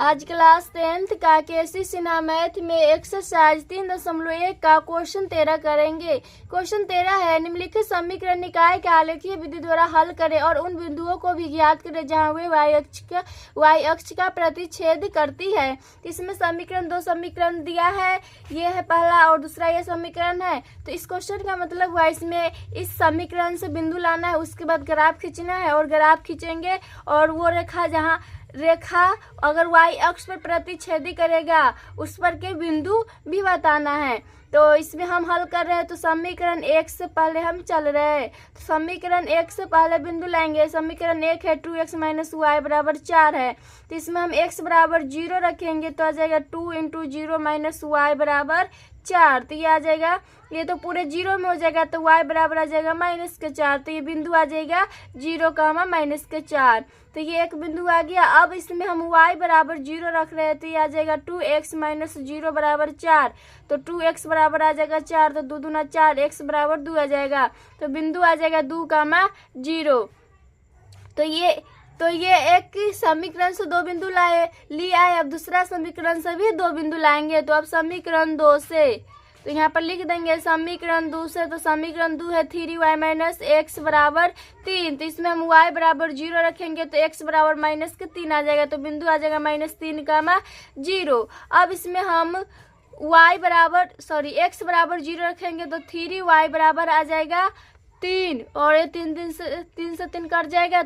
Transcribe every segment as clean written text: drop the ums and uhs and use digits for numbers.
आज class 10th का केसी Sinha math में एक्सरसाइज 3.1 का क्वेश्चन 13 करेंगे। क्वेश्चन 13 है, निम्नलिखित समीकरण निकाय के आलेखीय विधि द्वारा हल करें और उन बिंदुओं को भी ज्ञात करें जहां वे y अक्ष का प्रतिच्छेद करती है। इसमें समीकरण दो समीकरण दिया है, ये है पहला और दूसरा ये समीकरण है। तो इस क्वेश्चन का मतलब हुआ इसमें इस समीकरण से बिंदु लाना है, उसके बाद ग्राफ खींचना है और ग्राफ खींचेंगे और वो रेखा अगर y अक्ष पर प्रतिच्छेदी करेगा उस पर के बिंदु भी बताना है। तो इसमें हम हल कर रहे हैं, तो समीकरण 1 से पहले हम चल रहे हैं। तो समीकरण 1 से पहले बिंदु लाएंगे। समीकरण 1 है 2x - y बराबर 4 है, तो इसमें हम x बराबर 0 रखेंगे तो आ जाएगा 2 × 0 - y बराबर 4। तो ये आ जाएगा, ये तो पूरे 0 में हो जाएगा तो y बराबर आ जाएगा -4। तो ये बिंदु आ जाएगा 0, -4। तो ये एक बिंदु आ गया। अब इसमें हम y बराबर 0 रख रहे हैं तो ये आ जाएगा 2x - 0 बराबर 4। तो 2x बराबर आ जाएगा 4, तो 2 दूना 4, x बराबर 2 आ जाएगा। तो बिंदु आ जाएगा 2, 0। तो ये एक समीकरण से दो बिंदु लिया है। अब दूसरा समीकरण से भी दो बिंदु लाएंगे। तो अब समीकरण 2 से, तो यहाँ पर लिख देंगे समीकरण 2 से। तो समीकरण 2 है 3y - x बराबर 3। तो इसमें हम y बराबर 0 रखेंगे तो x बराबर -3 आ जाएगा। तो बिंदु आ जाएगा -3, 0। अब इसमें हम x बराबर 0 रखेंगे तो 3y बराबर आ जाएगा 3 और ये 3 से 3 कट जाएगा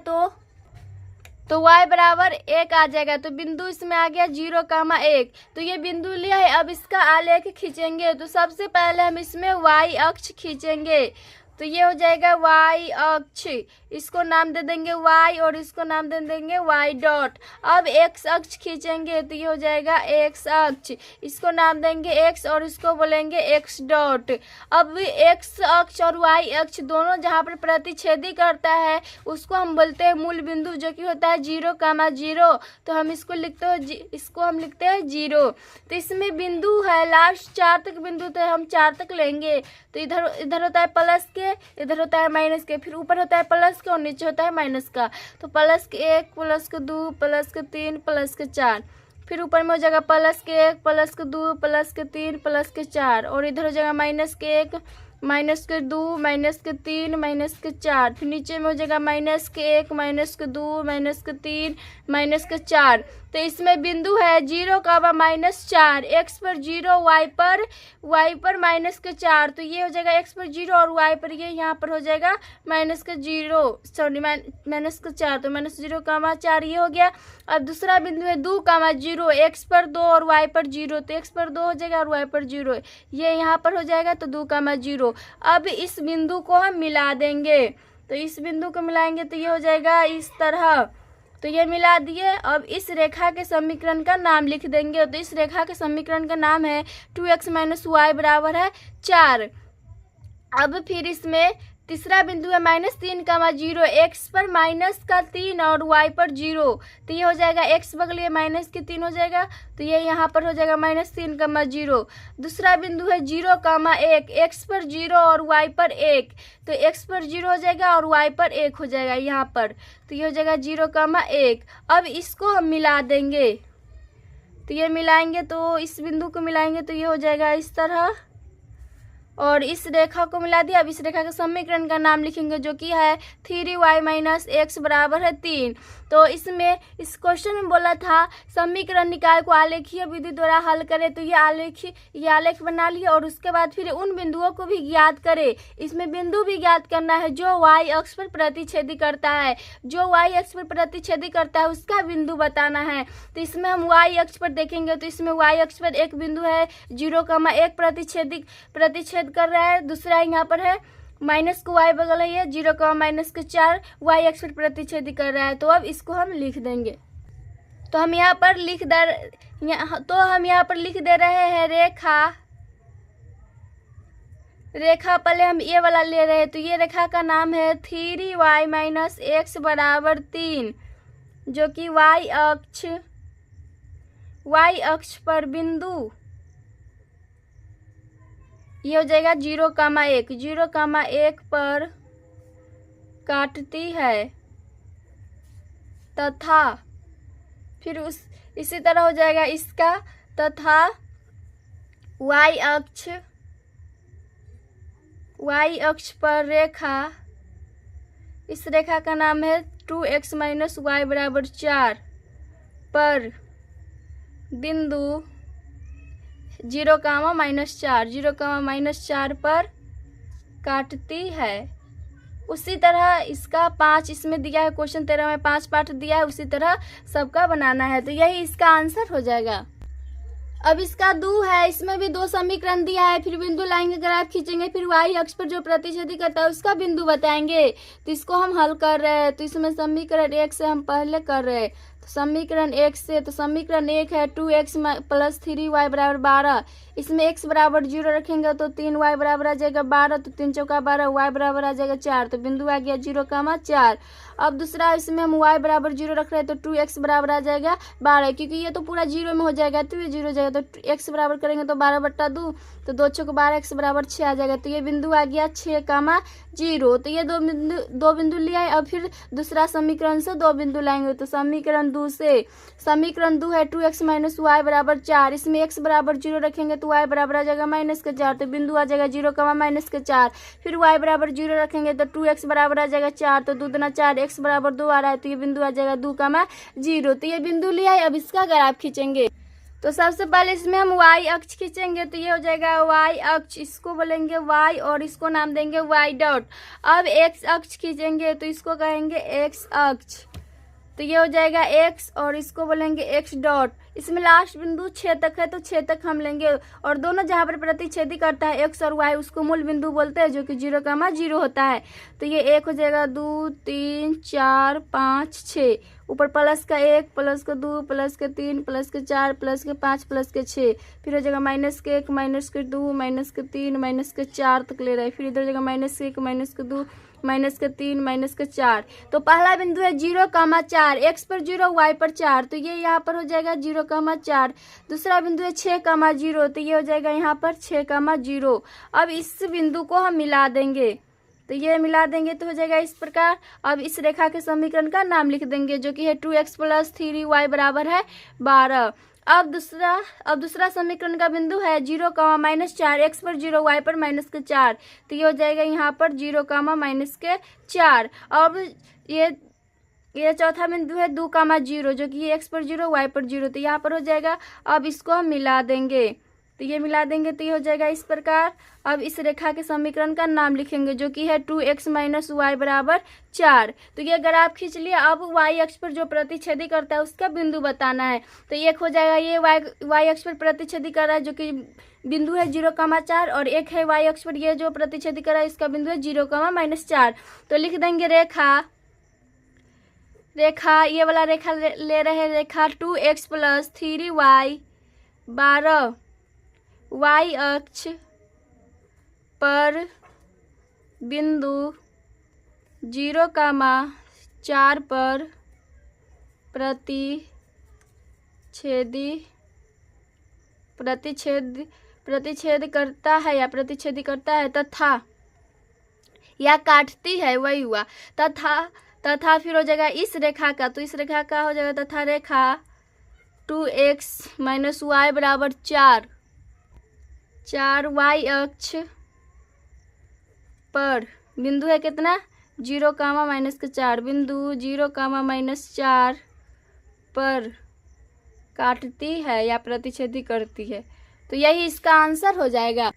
तो y बराबर 1 आ जाएगा। तो बिंदु इसमें आ गया 0, 1। तो ये बिंदु लिया है। अब इसका आलेख खींचेंगे। तो सबसे पहले हम इसमें y अक्ष खींचेंगे। तो ये हो जाएगा y अक्ष, इसको नाम दे देंगे y और इसको नाम दे देंगे y डॉट। अब x अक्ष खींचेंगे तो ये हो जाएगा x अक्ष, इसको नाम देंगे x और इसको बोलेंगे x डॉट। अब x अक्ष और y अक्ष दोनों जहाँ पर प्रतिच्छेदी करता है उसको हम बोलते हैं मूल बिंदु, जो कि होता है 0, 0। तो हम इसको लिखते हैं 0। तो इसमें बिंदु है लास्ट 4 तक बिंदु, तो हम 4 तक लेंगे। तो इधर होता है प्लस के, इधर होता है माइनस के, फिर ऊपर होता है प्लस के और नीचे होता है माइनस का। तो +1, +2, +3, +4। फिर ऊपर में हो जाएगा +1, +2, +3, +4 और इधर हो जाएगा -1, -2, -3, -4। फिर नीचे में हो जाएगा -1, -2, -3, -4। तो इसमें बिंदु है 0, -4, x पर 0, y पर -4। तो ये हो जाएगा x पर 0 और y पर ये यहाँ पर हो जाएगा -4। तो -0, 4 ये हो गया। अब दूसरा बिंदु है 2, 0, x पर 2 और y पर 0। तो x पर 2 हो जाएगा और y पर 0, ये यहाँ पर हो जाएगा तो 2, 0। अब इस बिंदु को हम मिला देंगे। तो इस बिंदु को मिलाएंगे तो ये हो जाएगा इस तरह। तो ये मिला दिए। अब इस रेखा के समीकरण का नाम लिख देंगे। तो इस रेखा के समीकरण का नाम है 2x - y बराबर है 4। अब फिर इसमें तीसरा बिंदु है -3, 0, x पर -3 और y पर 0। तो ये हो जाएगा x बगलिए -3 हो जाएगा, तो ये यहाँ पर हो जाएगा -3, 0। दूसरा बिंदु है 0, 1, x पर 0 और y पर 1। तो x पर 0 हो जाएगा और y पर 1 हो जाएगा यहाँ पर। तो ये हो जाएगा 0, 1। अब इसको हम मिला देंगे। तो ये मिलाएंगे, तो इस बिंदु को मिलाएंगे तो ये हो जाएगा इस तरह और इस रेखा को मिला दिया। अब इस रेखा के समीकरण का नाम लिखेंगे, जो कि है 3y - x बराबर है 3। तो इसमें इस क्वेश्चन में बोला था समीकरण निकाय को आलेखीय विधि द्वारा हल करें। तो ये आलेख बना लिया और उसके बाद फिर उन बिंदुओं को भी ज्ञात करें। इसमें बिंदु भी ज्ञात करना है जो y अक्ष पर प्रतिच्छेदी करता है। जो y अक्ष पर प्रतिच्छेदी करता है उसका बिंदु बताना है। तो इसमें हम y अक्ष पर देखेंगे। तो इसमें y अक्ष पर एक बिंदु है 0, 1 प्रतिच्छेद कर रहा है। दूसरा यहाँ पर है माइनस को y बगल है, ये 0, -4 y अक्ष पर प्रतिच्छेदी कर रहा है। तो अब इसको हम लिख देंगे। तो हम यहाँ पर लिख दे रहे हैं रेखा पहले हम ये वाला ले रहे हैं। तो ये रेखा का नाम है 3y - x बराबर 3, जो कि y अक्ष पर बिंदु ये हो जाएगा 0, 1, 0, 1 पर काटती है तथा फिर इसी तरह हो जाएगा इसका, तथा y अक्ष पर रेखा, इस रेखा का नाम है 2x माइनस वाई बराबर 4 पर बिंदु 0,-4 पर काटती है। उसी तरह इसका 5 इसमें दिया है, क्वेश्चन 13 में 5 पार्ट दिया है, उसी तरह सबका बनाना है। तो यही इसका आंसर हो जाएगा। अब इसका 2 है, इसमें भी 2 समीकरण दिया है, फिर बिंदु लाएंगे, ग्राफ खींचेंगे, फिर y अक्ष पर जो प्रतिच्छेदी करता है उसका बिंदु बताएंगे। तो इसको हम हल कर रहे हैं। तो इसमें समीकरण 1 से हम पहले कर रहे हैं। तो समीकरण 1 से, तो समीकरण 1 है 2x प्लस 3y बराबर 12। इसमें x बराबर 0 रखेंगे तो 3y बराबर आ जाएगा 12, तो 3 चौका 12, y बराबर आ जाएगा 4, तो बिंदु आ गया 0,4। अब दूसरा इसमें हम y बराबर 0 रख रहे हैं, तो 2x बराबर आ जाएगा 12, क्योंकि ये तो पूरा 0 में हो जाएगा, तो ये 0 हो जाएगा। तो x बराबर करेंगे तो 12/2, तो 2 चौक 12, x बराबर 6 आ जाएगा। तो ये बिंदु आ गया 6,0। तो ये दो बिंदु लिया है। अब फिर दूसरा समीकरण से 2 बिंदु लाएंगे। तो समीकरण 2 से, समीकरण 2 है 2x माइनस वाई बराबर 4। इसमें x बराबर 0 रखेंगे तो y बराबर आ जाएगा -4, तो बिंदु आ जाएगा 0,-4। फिर y बराबर 0 रखेंगे तो 2x बराबर आ जाएगा 4, तो 2 दूना 4, x बराबर 2 आ रहा है, तो ये बिंदु आ जाएगा 2,0। तो ये बिंदु लिया है। अब इसका ग्राफ खींचेंगे। तो सबसे पहले इसमें हम y अक्ष खींचेंगे, तो ये हो जाएगा y अक्ष, इसको बोलेंगे y और इसको नाम देंगे y डॉट। अब x अक्ष खींचेंगे तो इसको कहेंगे x अक्ष, तो ये हो जाएगा x और इसको बोलेंगे x डॉट। इसमें लास्ट बिंदु 6 तक है, तो 6 तक हम लेंगे, और दोनों जहाँ पर प्रतिच्छेदी करता है x और y उसको मूल बिंदु बोलते हैं, जो कि 0,0 होता है। तो ये 1 हो जाएगा, 2 3 4 5 6, ऊपर प्लस का 1 प्लस का 2 प्लस का 3 प्लस का 4 प्लस का 5 प्लस का 6, फिर हो जाएगा -1 -2 -3 -4 तक ले रहा है। फिर इधर हो जाएगा -1 -2 -3 -4। तो पहला बिंदु है 0,4, x पर 0 y पर 4, तो ये यहाँ पर हो जाएगा 0,4। दूसरा बिंदु है 6,0, तो ये हो जाएगा यहाँ पर 6,0। अब इस बिंदु को हम मिला देंगे, तो ये मिला देंगे तो हो जाएगा इस प्रकार। अब इस रेखा के समीकरण का नाम लिख देंगे, जो कि है 2x प्लस 3y बराबर है 12। अब दूसरा समीकरण का बिंदु है 0,-4, x पर 0 y पर -4, तो ये हो जाएगा यहाँ पर 0,-4। अब ये चौथा बिंदु है 2,0, जो कि x पर 0 y पर 0, तो यहाँ पर हो जाएगा। अब इसको हम मिला देंगे, तो ये मिला देंगे तो ये हो जाएगा इस प्रकार। अब इस रेखा के समीकरण का नाम लिखेंगे, जो कि है 2x माइनस वाई बराबर 4। तो ये ग्राफ खींच लिया। अब y अक्ष पर जो प्रतिच्छेदी करता है उसका बिंदु बताना है। तो एक हो जाएगा ये y अक्ष पर प्रतिच्छेदी कर रहा है, जो कि बिंदु है 0,4, और एक है y अक्ष पर ये जो प्रतिच्छेदी कर रहा है इसका बिंदु है 0,-4। तो लिख देंगे रेखा ये वाला रेखा ले रहे हैं, रेखा 2x प्लस 3y 12 y अक्ष पर बिंदु 0,4 पर प्रतिच्छेद करता है या प्रतिच्छेदी करता है तथा या काटती है, वही हुआ। तथा फिर हो जाएगा इस रेखा का, तो इस रेखा का हो जाएगा तथा रेखा 2x माइनस वाई बराबर 4 y अक्ष पर बिंदु है कितना 0,-4, बिंदु 0,-4 पर काटती है या प्रतिच्छेदी करती है। तो यही इसका आंसर हो जाएगा।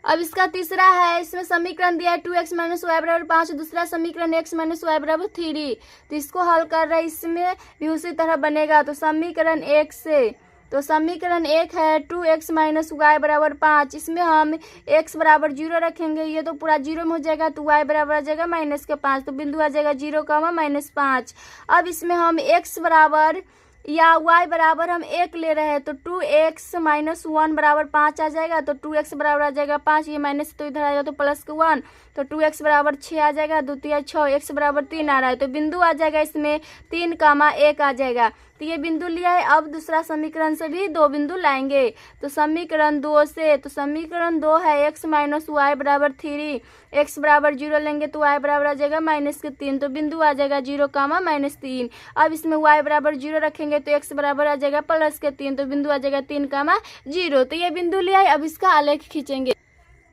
अब इसका तीसरा है, इसमें समीकरण दिया है 2x माइनस वाई बराबर 5, दूसरा समीकरण x माइनस वाई बराबर 3। तो इसको हल कर रहे हैं, इसमें भी उसी तरह बनेगा। तो समीकरण 1 से, तो समीकरण 1 है 2x माइनस वाई बराबर 5, इसमें हम x बराबर 0 रखेंगे, ये तो पूरा 0 में हो जाएगा, तो y बराबर आ जाएगा -5, तो बिंदु आ जाएगा 0,-5। अब इसमें हम x बराबर या y बराबर हम 1 ले रहे हैं, तो 2x माइनस 1 बराबर 5 आ जाएगा। तो 2x बराबर आ जाएगा 5, ये माइनस तो इधर आएगा तो प्लस का 1, तो 2x बराबर 6 आ जाएगा, 2 3 6, x बराबर 3 आ रहा है, तो बिंदु आ जाएगा इसमें 3,1 आ जाएगा। तो ये बिंदु लिया है। अब दूसरा समीकरण से भी 2 बिंदु लाएंगे। तो समीकरण 2 से, तो समीकरण 2 है x माइनस वाई बराबर 3, x बराबर 0 लेंगे तो y बराबर आ जाएगा -3, तो बिंदु आ जाएगा 0,-3। अब इसमें y बराबर 0 रखेंगे खींचेंगे तो x बराबर आ जाएगा +3, तो बिंदु आ जाएगा 3,0। तो ये बिंदु लिया है। अब इसका आलेख खींचेंगे।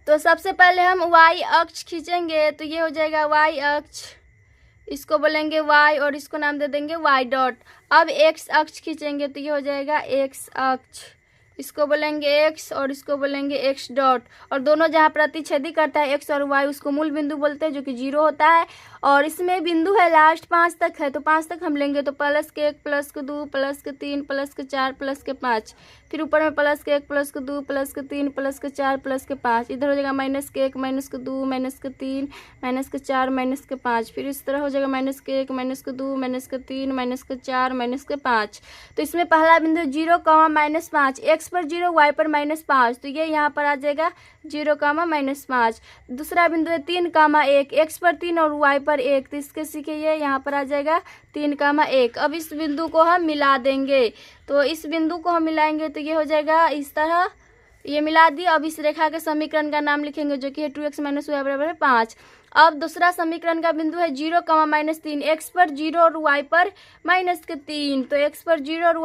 तो सबसे पहले हम y अक्ष खींचेंगे, तो ये हो जाएगा y अक्ष, इसको बोलेंगे y और इसको नाम दे देंगे y डॉट। अब x अक्ष खींचेंगे तो ये हो जाएगा x अक्ष, इसको बोलेंगे x और इसको बोलेंगे x डॉट। और दोनों जहाँ प्रतिच्छेदी करता है x और y उसको मूल बिंदु बोलते हैं, जो कि 0 होता है। और इसमें बिंदु है लास्ट 5 तक है, तो 5 तक हम लेंगे तो +1 +2 +3 +4 +5, फिर ऊपर में +1 +2 +3 +4 +5, इधर हो जाएगा -1 -2 -3 -4 -5, फिर इस तरह हो जाएगा -1 -2 -3 -4 -5। तो इसमें पहला बिंदु 0, -5, x पर 0 y पर -5, तो ये यहाँ पर आ जाएगा 0, -5। दूसरा बिंदु है 3, 1, x पर 3 और y पर 1, तो इसके सीखे ये यहाँ पर आ जाएगा 3, 1। अब इस बिंदु को हम मिला देंगे, तो इस बिंदु को हम मिलाएंगे तो ये हो जाएगा इस तरह, ये मिला दिए। अब इस रेखा के समीकरण का नाम लिखेंगे, जो कि है 2x - y बराबर 5। अब दूसरा समीकरण का बिंदु है 0, -3, x पर 0 और y पर -3, तो x पर 0 और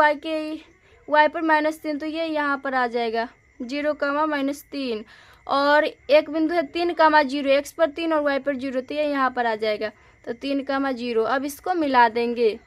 y पर -3, तो ये यहाँ पर आ जाएगा 0, -3। और एक बिंदु है 3, 0, x पर 3 और y पर 0, तो ये यहाँ पर आ जाएगा, तो 3, 0। अब इसको मिला देंगे,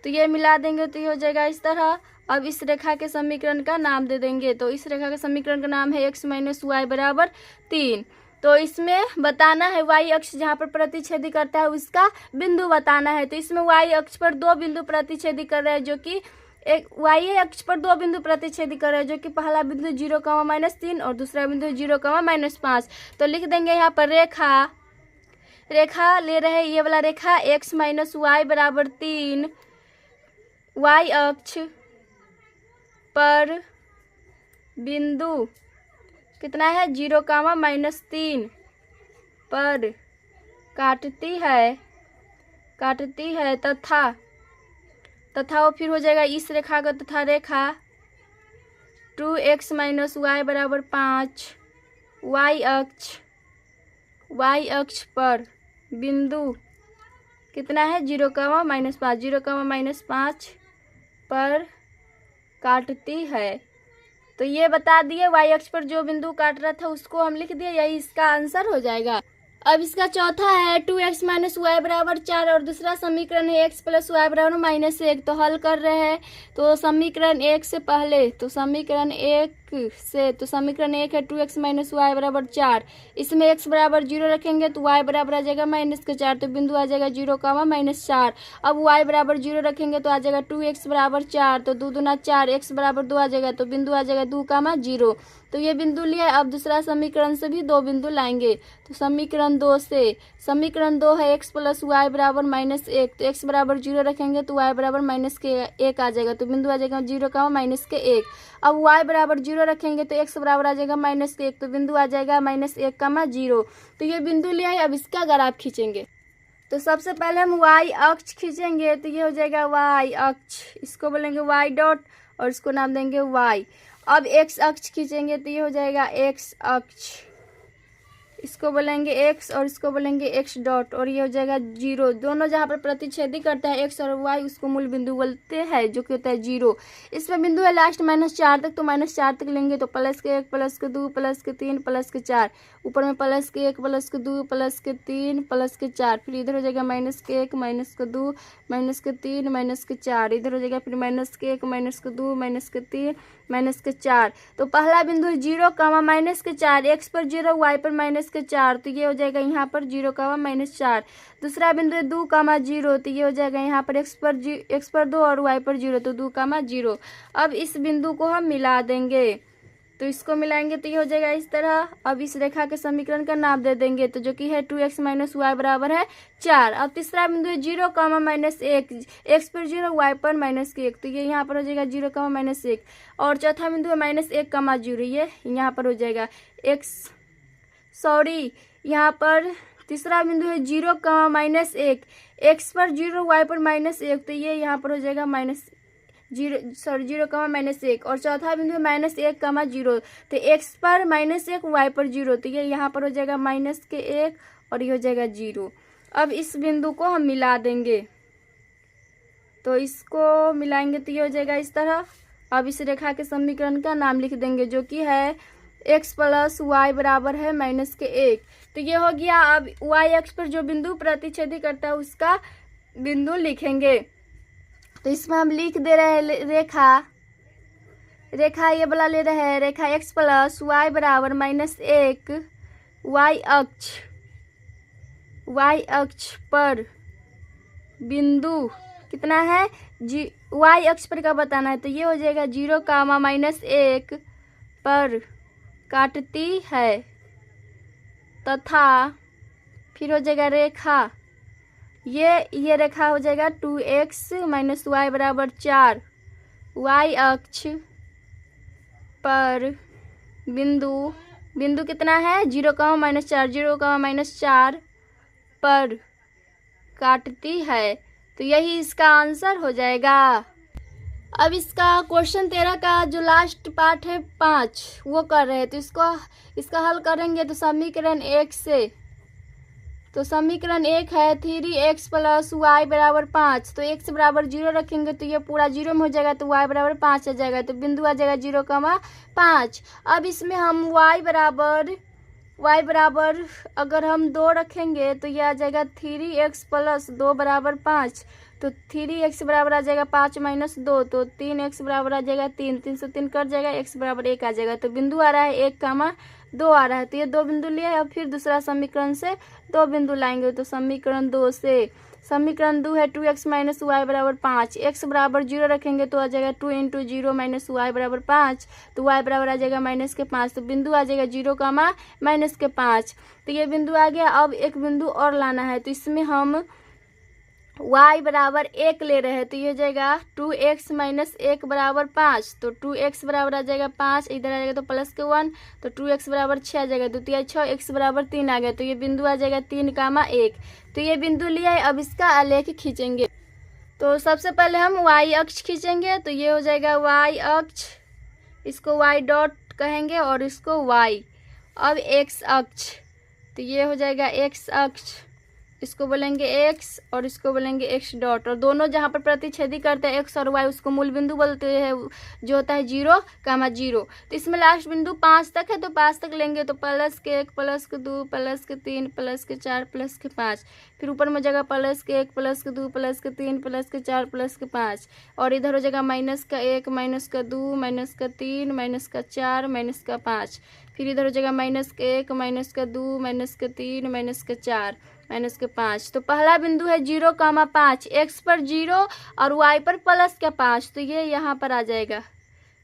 तो ये मिला देंगे तो ये हो जाएगा इस तरह। अब इस रेखा के समीकरण का नाम दे देंगे, तो इस रेखा के समीकरण का नाम है x - y बराबर 3। तो इसमें बताना है y अक्ष जहाँ पर प्रतिच्छेदी करता है उसका बिंदु बताना है। तो इसमें y अक्ष पर 2 बिंदु प्रतिच्छेदी कर रहे हैं, जो कि एक y अक्ष पर 2 बिंदु प्रतिच्छेदी कर रहे हैं, जो कि पहला बिंदु 0, -3 और दूसरा बिंदु 0, -5। तो लिख देंगे यहाँ पर रेखा ले रहे ये वाला रेखा x - y बराबर 3, y अक्ष पर बिंदु कितना है 0, -3 पर काटती है तथा वो फिर हो जाएगा इस रेखा का, तथा रेखा 2x - y बराबर 5, y अक्ष पर बिंदु कितना है 0, -5, 0, -5 पर काटती है। तो ये बता दिए, y अक्ष पर जो बिंदु काट रहा था उसको हम लिख दिए, यही इसका आंसर हो जाएगा। अब इसका चौथा है 2x - y बराबर 4 और दूसरा समीकरण है x + y बराबर -1। तो हल कर रहे हैं, तो समीकरण 1 से पहले, तो समीकरण 1 है 2x - y बराबर 4। इसमें x बराबर 0 रखेंगे तो y बराबर आ जाएगा -4, तो बिंदु आ जाएगा 0, -4। अब y बराबर 0 रखेंगे तो आ जाएगा 2x बराबर 4, तो 2 दूना 4, x बराबर 2 आ जाएगा, तो बिंदु आ जाएगा 2, 0। तो ये बिंदु लिया। अब दूसरा समीकरण से भी 2 बिंदु लाएंगे, तो समीकरण 2 है x + y बराबर -1, तो x बराबर 0 रखेंगे तो y बराबर -1 आ जाएगा, तो बिंदु आ जाएगा 0, -1। अब y बराबर 0 रखेंगे तो x बराबर आ जाएगा -1, तो बिंदु आ जाएगा -1, 0। तो ये बिंदु लिया है। अब इसका ग्राफ खींचेंगे, तो सबसे पहले हम y अक्ष खींचेंगे, तो ये हो जाएगा y अक्ष, इसको बोलेंगे y डॉट और इसको नाम देंगे y। अब x अक्ष खींचेंगे तो ये हो जाएगा x अक्ष, इसको बोलेंगे x और इसको बोलेंगे x डॉट, और ये हो जाएगा 0। दोनों जहाँ पर प्रतिच्छेदी करता है x और y उसको मूल बिंदु बोलते हैं, जो कि होता है 0। इसमें बिंदु है लास्ट -4 तक, तो -4 तक लेंगे तो +1 +2 +3 +4, ऊपर में +1 +2 +3 +4, फिर इधर हो जाएगा -1 -2 -3 -4, इधर हो जाएगा फिर -1 -2 -3 -4। तो पहला बिंदु है 0, -4, x पर 0 y पर -4, तो ये हो जाएगा यहाँ पर 0, -4। दूसरा बिंदु है 2, 0, तो ये हो जाएगा यहाँ पर x पर 2 और y पर 0, तो 2, 0। अब इस बिंदु को हम मिला देंगे, तो इसको मिलाएंगे तो ये हो जाएगा इस तरह। अब इस रेखा के समीकरण का नाम दे देंगे, तो जो कि है 2x - y बराबर है 4। अब तीसरा बिंदु है 0, -1, x पर 0 y पर -1, तो ये यहाँ पर हो जाएगा 0, -1। और चौथा बिंदु है -1, 0, ये यहाँ पर हो जाएगा यहाँ पर तीसरा बिंदु है 0, -1, x पर 0 y पर -1, तो ये यहाँ पर हो जाएगा -0, 1। और चौथा बिंदु है -1, 0, तो x पर -1 y पर 0, तो ये यहाँ पर हो जाएगा -1 और ये हो जाएगा 0। अब इस बिंदु को हम मिला देंगे, तो इसको मिलाएंगे तो ये हो जाएगा इस तरह। अब इस रेखा के समीकरण का नाम लिख देंगे जो कि है x प्लस वाई बराबर है माइनस के 1। तो ये हो गया। अब y अक्ष पर जो बिंदु प्रतिच्छेदी करता है उसका बिंदु लिखेंगे। तो इसमें हम लिख दे रहे हैं रेखा ये वाला ले रहे हैं, रेखा x प्लस वाई बराबर माइनस 1 y अक्ष पर बिंदु कितना है y अक्ष पर का बताना है। तो ये हो जाएगा 0, माइनस 1 पर काटती है तथा फिर हो जाएगा रेखा ये रेखा हो जाएगा 2x माइनस वाई बराबर 4 y अक्ष पर बिंदु कितना है 0, माइनस 4 0, माइनस 4 पर काटती है। तो यही इसका आंसर हो जाएगा। अब इसका क्वेश्चन 13 का जो लास्ट पार्ट है 5 वो कर रहे हैं। तो इसका हल करेंगे तो समीकरण 1 से। तो समीकरण 1 है 3x प्लस वाई बराबर 5। तो x बराबर 0 रखेंगे तो ये पूरा 0 में हो जाएगा। तो y बराबर 5 आ जाएगा। तो बिंदु आ जाएगा 0, 5। अब इसमें हम y बराबर अगर हम 2 रखेंगे तो ये आ जाएगा 3x प्लस 2 बराबर 5। तो 3x बराबर आ जाएगा 5 माइनस 2। तो 3x बराबर आ जाएगा 3 से 3 कट जाएगा, x बराबर 1 आ जाएगा। तो बिंदु आ रहा है 1, 2 आ रहा है। तो ये 2 बिंदु लिए। अब फिर दूसरा समीकरण से 2 बिंदु लाएंगे। तो समीकरण 2 से समीकरण 2 है 2x माइनस वाई बराबर 5। x बराबर 0 रखेंगे तो आ जाएगा 2 × 0 माइनस वाई बराबर 5। तो y बराबर आ जाएगा माइनस के 5। तो बिंदु आ जाएगा 0, माइनस के 5। तो ये बिंदु आ गया। अब एक बिंदु और लाना है। तो इसमें हम y बराबर 1 ले रहे हैं। तो ये हो जाएगा 2x माइनस 1 बराबर 5। तो 2x बराबर आ जाएगा 5, इधर आ जाएगा तो प्लस के 1। तो 2x बराबर 6 आ जाएगा। 2 × 6 x बराबर 3 आ गया। तो ये बिंदु आ जाएगा 3, 1। तो ये बिंदु लिया है। अब इसका आलेख खींचेंगे। तो सबसे पहले हम y अक्ष खींचेंगे। तो ये हो जाएगा y अक्ष, इसको y डॉट कहेंगे और इसको y। अब x अक्ष, तो ये हो जाएगा x अक्ष, इसको बोलेंगे x और इसको बोलेंगे x डॉट। और दोनों जहाँ पर प्रतिच्छेदी करते हैं x और y उसको मूल बिंदु बोलते हैं जो होता है 0, 0। तो इसमें लास्ट बिंदु 5 तक है। तो 5 तक लेंगे तो प्लस के 1 प्लस के 2 प्लस के 3 प्लस के 4 प्लस के 5। फिर ऊपर में जगह प्लस के 1 प्लस के 2 प्लस के 3 प्लस के 4 प्लस के 5। और इधर हो जाएगा माइनस का 1 माइनस का 2 माइनस का 3 माइनस का 4 माइनस का 5। फिर इधर हो जाएगा माइनस के 1 माइनस का 2 माइनस का 3 माइनस का 4 माइनस के 5। तो पहला बिंदु है 0, 5, x पर 0 और y पर प्लस के 5। तो ये यहाँ पर आ जाएगा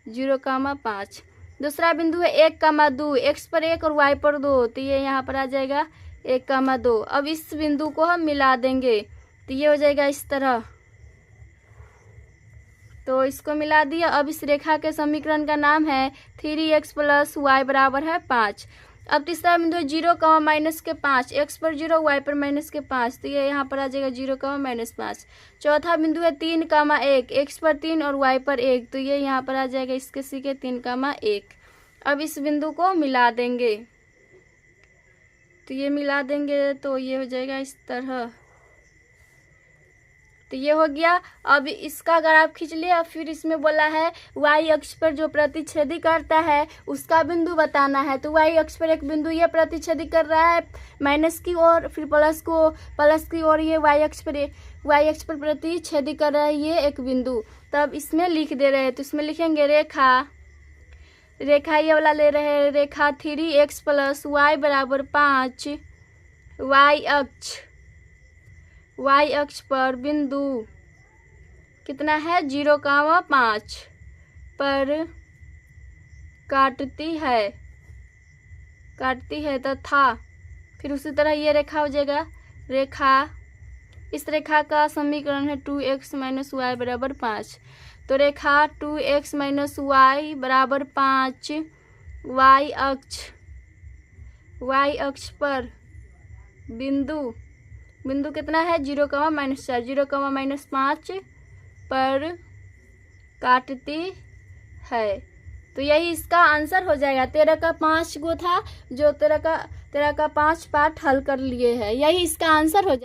0, 5। दूसरा बिंदु है 1, 2, x पर 1 और y पर 2। तो ये यहाँ पर आ जाएगा 1, 2। अब इस बिंदु को हम मिला देंगे तो ये हो जाएगा इस तरह। तो इसको मिला दिया। अब इस रेखा के समीकरण का नाम है 3x प्लस वाई बराबर है 5। अब तीसरा बिंदु है 0, माइनस के 5। x पर 0 y पर माइनस के 5। तो ये यहाँ पर आ जाएगा 0, माइनस 5। चौथा बिंदु है 3, 1। x पर 3 और y पर 1। तो ये यहाँ पर आ जाएगा इसके सीके 3, 1। अब इस बिंदु को मिला देंगे। तो ये मिला देंगे तो ये हो जाएगा इस तरह। तो ये हो गया। अब इसका ग्राफ खींच लिया। फिर इसमें बोला है y अक्ष पर जो प्रतिच्छेदी करता है उसका बिंदु बताना है। तो y अक्ष पर एक बिंदु ये प्रतिच्छेदी कर रहा है माइनस की ओर, फिर प्लस की ओर ये y अक्ष पर प्रतिच्छेदी कर रहा है ये एक बिंदु। तब इसमें लिख दे रहे हैं। तो इसमें लिखेंगे रेखा ये वाला ले रहे हैं, रेखा 3x प्लस वाई बराबर 5 y अक्ष पर बिंदु कितना है 0, 5 पर काटती है तथा फिर उसी तरह ये रेखा हो जाएगा। इस रेखा का समीकरण है 2x माइनस वाई बराबर 5। तो रेखा 2x माइनस वाई बराबर 5 y अक्ष पर बिंदु कितना है 0, माइनस 4 0, माइनस 5 पर काटती है। तो यही इसका आंसर हो जाएगा। 13 का 5 गो था जो 13 का 5 पार्ट हल कर लिए हैं। यही इसका आंसर हो जाएगा।